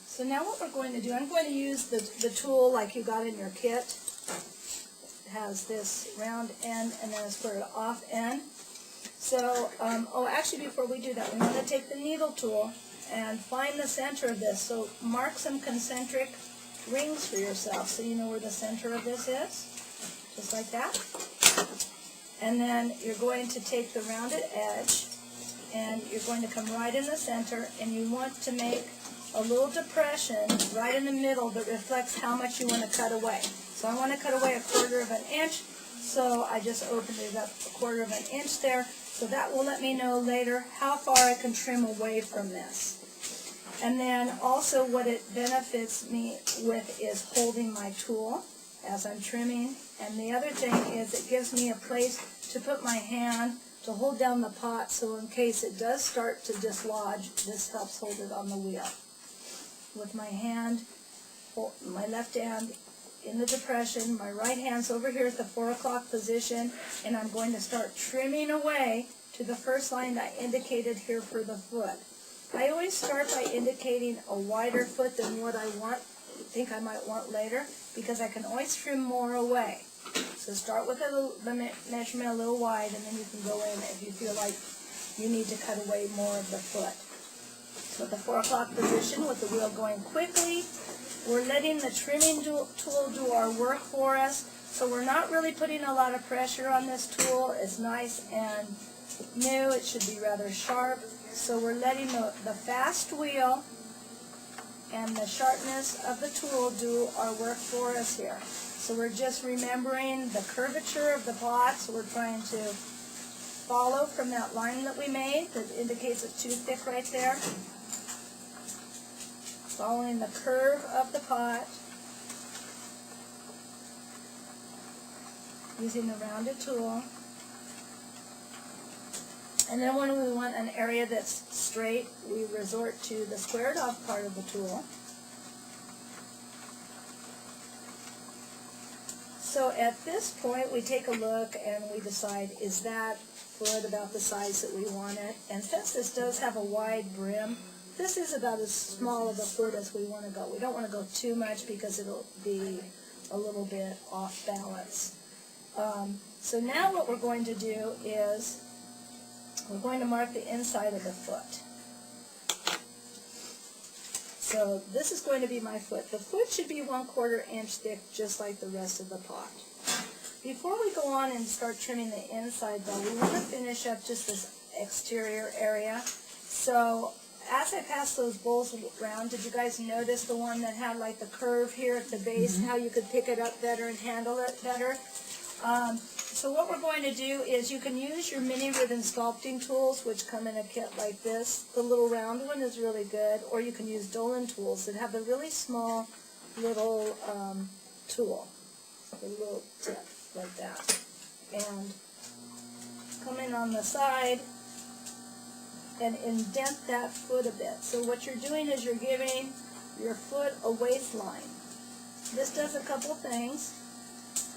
So now what we're going to do, I'm going to use the tool like you got in your kit. It has this round end and then a squared off end. So, actually before we do that, we want to take the needle tool and find the center of this. So mark some concentric rings for yourself so you know where the center of this is, just like that. And then you're going to take the rounded edge and you're going to come right in the center, and you want to make a little depression right in the middle that reflects how much you want to cut away. So I want to cut away 1/4 of an inch, so I just opened it up 1/4 of an inch there. So that will let me know later how far I can trim away from this. And then also what it benefits me with is holding my tool as I'm trimming. And the other thing is it gives me a place to put my hand to hold down the pot, so in case it does start to dislodge, this helps hold it on the wheel. With my hand, my left hand in the depression, my right hand's over here at the 4 o'clock position, and I'm going to start trimming away to the first line I indicated here for the foot. I always start by indicating a wider foot than what I think I might want later, because I can always trim more away. So start with the measurement a little wide, and then you can go in if you feel like you need to cut away more of the foot. So at the 4 o'clock position with the wheel going quickly, we're letting the trimming tool do our work for us. So we're not really putting a lot of pressure on this tool. It's nice and new. It should be rather sharp. So we're letting the fast wheel and the sharpness of the tool do our work for us here. So we're just remembering the curvature of the pot, so we're trying to follow from that line that we made that indicates it's too thick right there. Following the curve of the pot, using the rounded tool. And then when we want an area that's straight, we resort to the squared off part of the tool. So at this point, we take a look and we decide, is that foot about the size that we want it? And since this does have a wide brim, this is about as small of a foot as we want to go. We don't want to go too much because it'll be a little bit off balance. So now what we're going to do is we're going to mark the inside of the foot. So this is going to be my foot. The foot should be 1/4 inch thick, just like the rest of the pot. Before we go on and start trimming the inside, though, we want to finish up just this exterior area. So as I pass those bowls around, did you guys notice the one that had like the curve here at the base, how you could pick it up better and handle it better? So what we're going to do is you can use your mini ribbon sculpting tools, which come in a kit like this. The little round one is really good, or you can use Dolan tools that have a really small little tool, a little tip like that. And come in on the side and indent that foot a bit. So what you're doing is you're giving your foot a waistline. This does a couple things.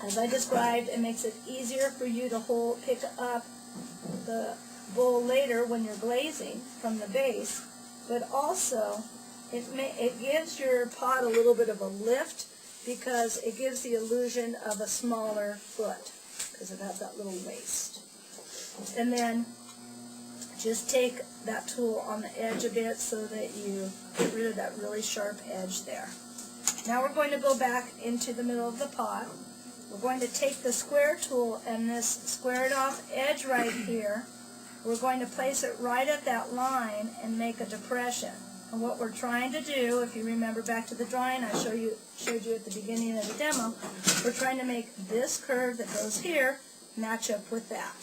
As I described, it makes it easier for you to pick up the bowl later when you're glazing from the base, but also it gives your pot a little bit of a lift because it gives the illusion of a smaller foot because it has that little waist. And then just take that tool on the edge a bit so that you get rid of that really sharp edge there. Now we're going to go back into the middle of the pot. We're going to take the square tool and this squared off edge right here, we're going to place it right at that line and make a depression. And what we're trying to do, if you remember back to the drawing I showed you at the beginning of the demo, we're trying to make this curve that goes here match up with that.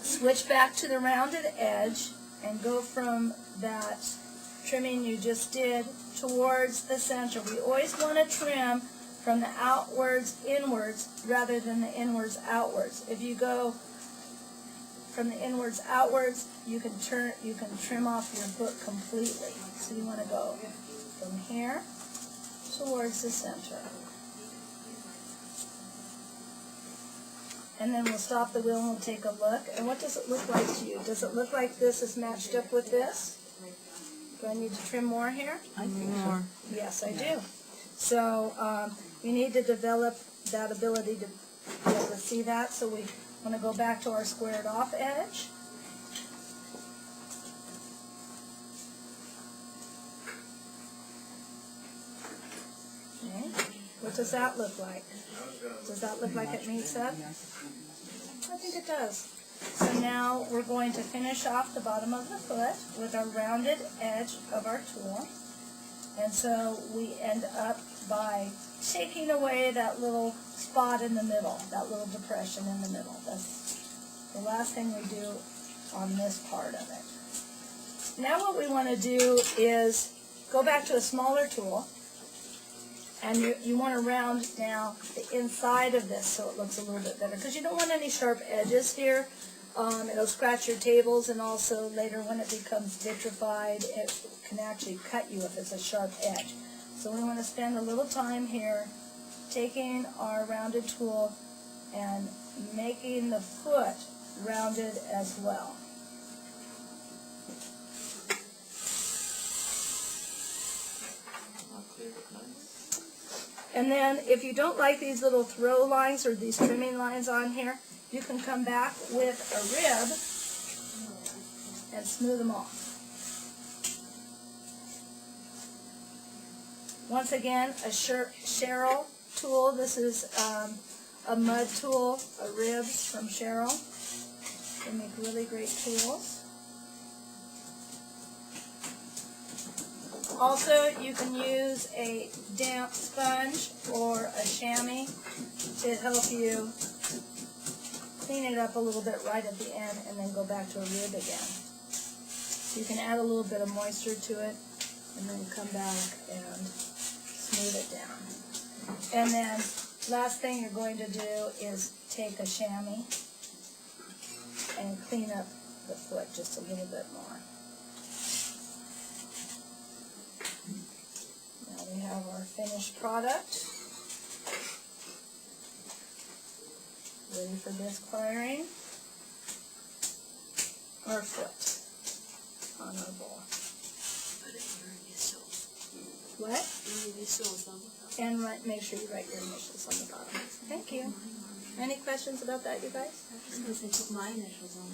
Switch back to the rounded edge and go from that trimming you just did towards the center. We always want to trim from the outwards inwards rather than the inwards outwards. If you go from the inwards outwards, you can trim off your foot completely. So you want to go from here towards the center. And then we'll stop the wheel and we'll take a look. And what does it look like to you? Does it look like this is matched up with this? Do I need to trim more here? I think more. Yes, I do. So you need to develop that ability to be able to see that. So we want to go back to our squared off edge. Okay. What does that look like? Does that look like it meets up? I think it does. So now we're going to finish off the bottom of the foot with our rounded edge of our tool. And so we end up by taking away that little spot in the middle, that little depression in the middle. That's the last thing we do on this part of it. Now what we want to do is go back to a smaller tool, and you want to round now the inside of this so it looks a little bit better, because you don't want any sharp edges here. It'll scratch your tables, and also later when it becomes vitrified, it can actually cut you if it's a sharp edge. So we want to spend a little time here taking our rounded tool and making the foot rounded as well. And then if you don't like these little throw lines or these trimming lines on here, you can come back with a rib and smooth them off. Once again, a Cheryl tool. This is a mud tool, a rib from Cheryl. They make really great tools. Also, you can use a damp sponge or a chamois to help you clean it up a little bit right at the end and then go back to a rib again. So you can add a little bit of moisture to it and then come back and smooth it down. And then last thing you're going to do is take a chamois and clean up the foot just a little bit more. We have our finished product, ready for discoloring our foot on our bowl. What? And make sure you write your initials on the bottom. Thank you. Any questions about that, you guys? Because they put my initials on